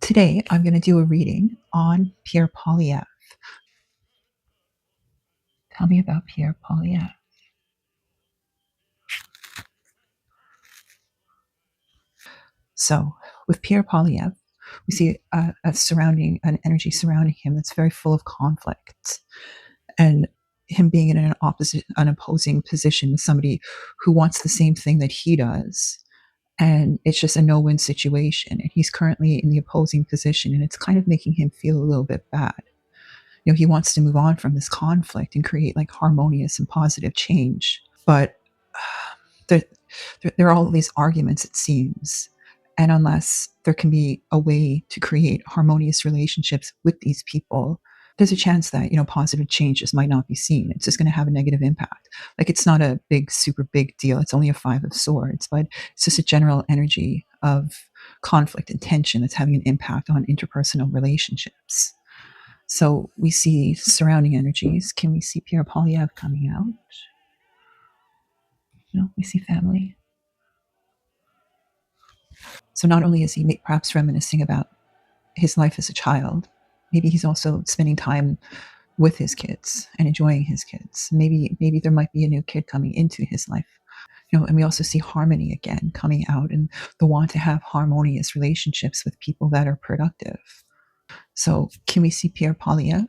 Today, I'm going to do a reading on Pierre Poilievre. Tell me about Pierre Poilievre. So, with Pierre Poilievre, we see an energy surrounding him that's very full of conflict, and him being in an opposing position with somebody who wants the same thing that he does, and it's just a no-win situation. And he's currently in the opposing position, and it's kind of making him feel a little bit bad. He wants to move on from this conflict and create like harmonious and positive change, but there, there are all these arguments, it seems. And unless there can be a way to create harmonious relationships with these people, there's a chance that, positive changes might not be seen. It's just going to have a negative impact. Like, it's not a super big deal. It's only a 5 of swords, but it's just a general energy of conflict and tension that's having an impact on interpersonal relationships. So we see surrounding energies. Can we see Pierre Poilievre coming out? We see family. So not only is he perhaps reminiscing about his life as a child, maybe he's also spending time with his kids and enjoying his kids. Maybe there might be a new kid coming into his life. And we also see harmony again coming out, and the want to have harmonious relationships with people that are productive. So can we see Pierre Poilievre?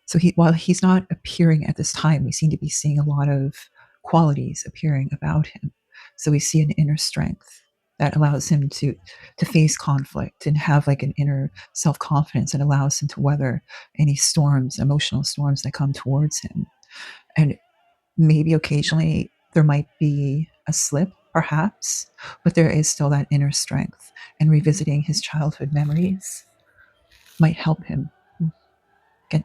So while he's not appearing at this time, we seem to be seeing a lot of qualities appearing about him. So we see an inner strength that allows him to face conflict and have like an inner self-confidence that allows him to weather any storms, emotional storms that come towards him. And maybe occasionally there might be a slip, perhaps, but there is still that inner strength. And revisiting his childhood memories might help him get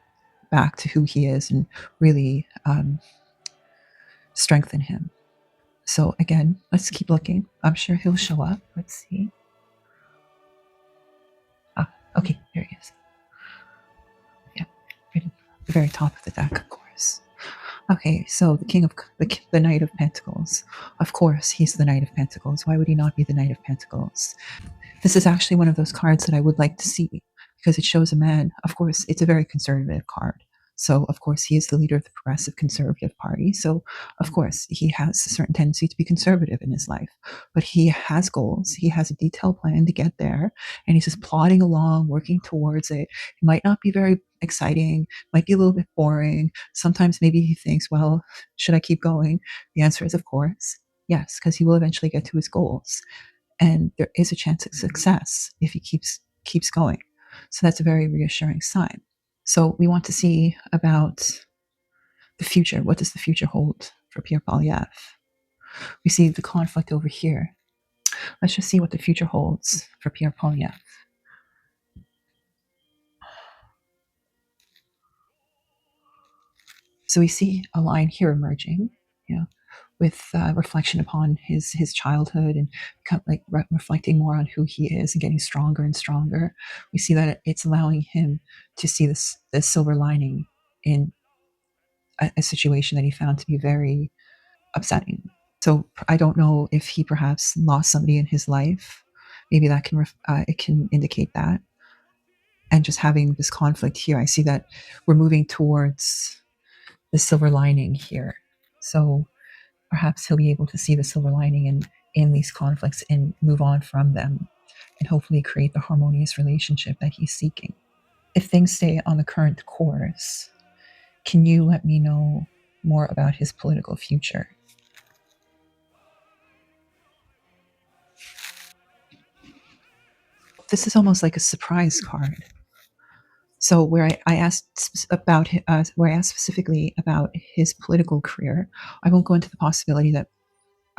back to who he is and really strengthen him. So again, let's keep looking. I'm sure he'll show up. Let's see. Okay, there he is. Yeah, right at the very top of the deck, of course. Okay, so the Knight of Pentacles. Of course, he's the Knight of Pentacles. Why would he not be the Knight of Pentacles? This is actually one of those cards that I would like to see, because it shows a man. Of course, it's a very conservative card. So, of course, he is the leader of the Progressive Conservative Party. So, of course, he has a certain tendency to be conservative in his life. But he has goals. He has a detailed plan to get there. And he's just plodding along, working towards it. It might not be very exciting, might be a little bit boring. Sometimes maybe he thinks, well, should I keep going? The answer is, of course, yes, because he will eventually get to his goals. And there is a chance of success if he keeps going. So that's a very reassuring sign. So we want to see about the future. What does the future hold for Pierre Poilievre? We see the conflict over here. Let's just see what the future holds for Pierre Poilievre. So we see a line here emerging, with reflection upon his childhood, and kind of like reflecting more on who he is and getting stronger and stronger. We see that it's allowing him to see this silver lining in a situation that he found to be very upsetting. So I don't know if he perhaps lost somebody in his life. Maybe that it can indicate that. And just having this conflict here, I see that we're moving towards the silver lining here. So perhaps he'll be able to see the silver lining in these conflicts and move on from them, and hopefully create the harmonious relationship that he's seeking. If things stay on the current course, can you let me know more about his political future? This is almost like a surprise card. So where I asked about where I asked specifically about his political career, I won't go into the possibility that,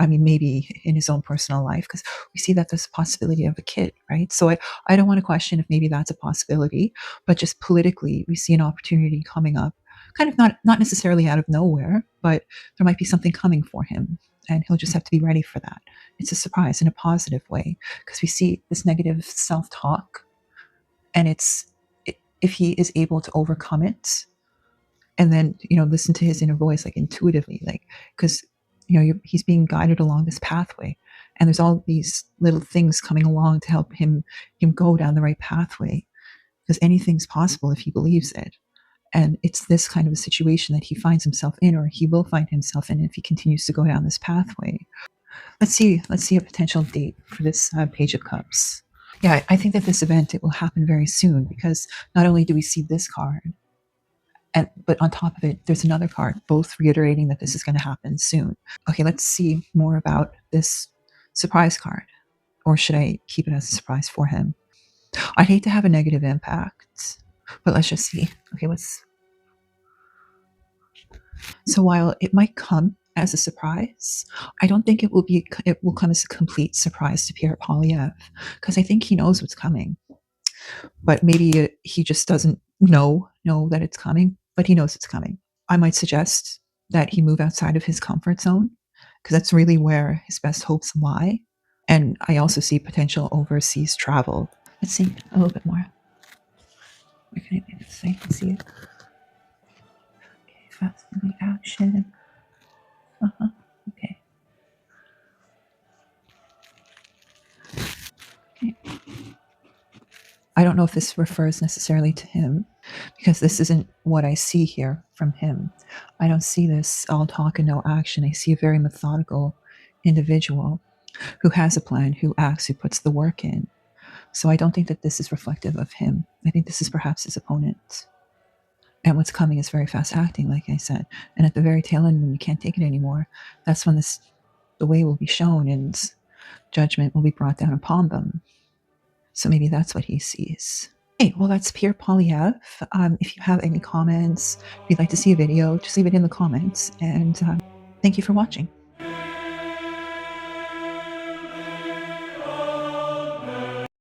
maybe in his own personal life, because we see that there's a possibility of a kid, right? So I don't want to question if maybe that's a possibility, but just politically, we see an opportunity coming up, kind of not necessarily out of nowhere, but there might be something coming for him, and he'll just have to be ready for that. It's a surprise in a positive way, because we see this negative self-talk, and if he is able to overcome it, and then listen to his inner voice, like intuitively, like, because he's being guided along this pathway, and there's all these little things coming along to help him go down the right pathway, because anything's possible if he believes it. And it's this kind of a situation that he finds himself in, or he will find himself in, if he continues to go down this pathway. Let's see a potential date for this Page of Cups. Yeah, I think that this event, it will happen very soon, because not only do we see this card, but on top of it, there's another card, both reiterating that this is going to happen soon. Okay, let's see more about this surprise card. Or should I keep it as a surprise for him? I'd hate to have a negative impact, but let's just see. Okay, so while it might come as a surprise, I don't think it will come as a complete surprise to Pierre Poilievre, because I think he knows what's coming. But maybe he just doesn't know that it's coming, but he knows it's coming. I might suggest that he move outside of his comfort zone, because that's really where his best hopes lie. And I also see potential overseas travel. Let's see a little bit more. Where can I say? Let's see it. Okay, fast in the action. Okay. Okay. I don't know if this refers necessarily to him, because this isn't what I see here from him. I don't see this all talk and no action. I see a very methodical individual who has a plan, who acts, who puts the work in. So I don't think that this is reflective of him. I think this is perhaps his opponent. And what's coming is very fast acting, like I said. And at the very tail end, when you can't take it anymore, that's when the way will be shown and judgment will be brought down upon them. So maybe that's what he sees. Okay, well, that's Pierre Poilievre. If you have any comments, if you'd like to see a video, just leave it in the comments. And thank you for watching.